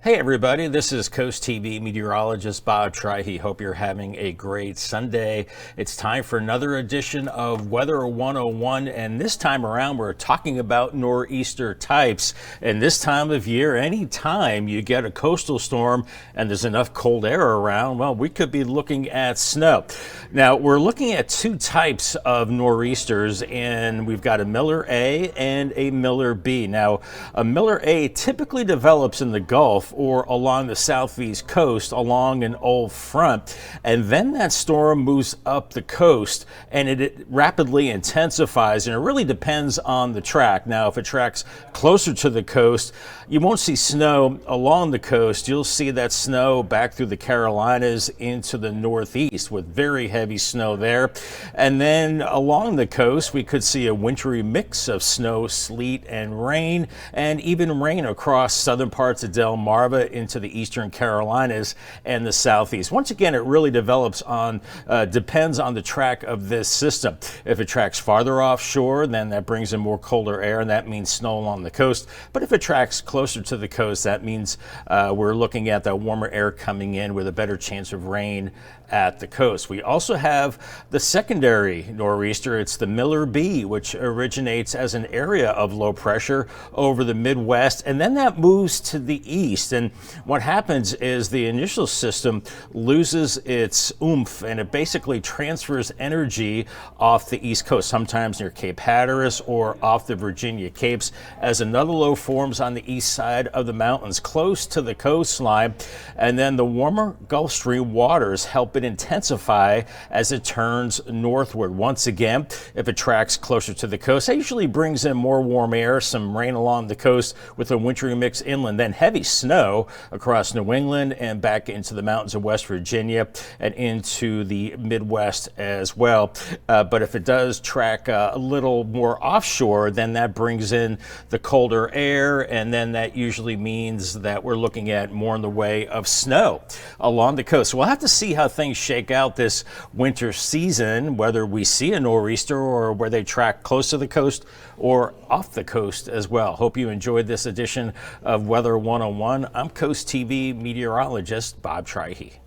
Hey everybody, this is Coast TV meteorologist Bob Trihy. Hope you're having a great Sunday. It's time for another edition of Weather 101, and this time around we're talking about nor'easter types. And this time of year, anytime you get a coastal storm and there's enough cold air around, well, we could be looking at snow. Now, we're looking at two types of nor'easters, and we've got a Miller A and a Miller B. Now, a Miller A typically develops in the Gulf or along the southeast coast along an old front, and then that storm moves up the coast and it rapidly intensifies, and it really depends on the track. Now, if it tracks closer to the coast, you won't see snow along the coast. You'll see that snow back through the Carolinas into the northeast with very heavy snow there. And then along the coast, we could see a wintry mix of snow, sleet, and rain, and even rain across southern parts of Delmarva into the eastern Carolinas and the southeast. Once again, it really depends on the track of this system. If it tracks farther offshore, then that brings in more colder air, and that means snow along the coast. But if it tracks closer to the coast, that means we're looking at that warmer air coming in with a better chance of rain at the coast. We also have the secondary nor'easter. It's the Miller B, which originates as an area of low pressure over the Midwest, and then that moves to the east. And what happens is the initial system loses its oomph, and it basically transfers energy off the east coast, sometimes near Cape Hatteras or off the Virginia Capes, as another low forms on the east side of the mountains close to the coastline. And then the warmer Gulf Stream waters help it intensify as it turns northward. Once again, if it tracks closer to the coast, it usually brings in more warm air, some rain along the coast with a wintry mix inland, then heavy snow across New England and back into the mountains of West Virginia and into the Midwest as well. But if it does track a little more offshore, then that brings in the colder air, and then that usually means that we're looking at more in the way of snow along the coast. So we'll have to see how things shake out this winter season, whether we see a nor'easter or where they track close to the coast or off the coast as well. Hope you enjoyed this edition of Weather 101. I'm Coast TV meteorologist Bob Trihy.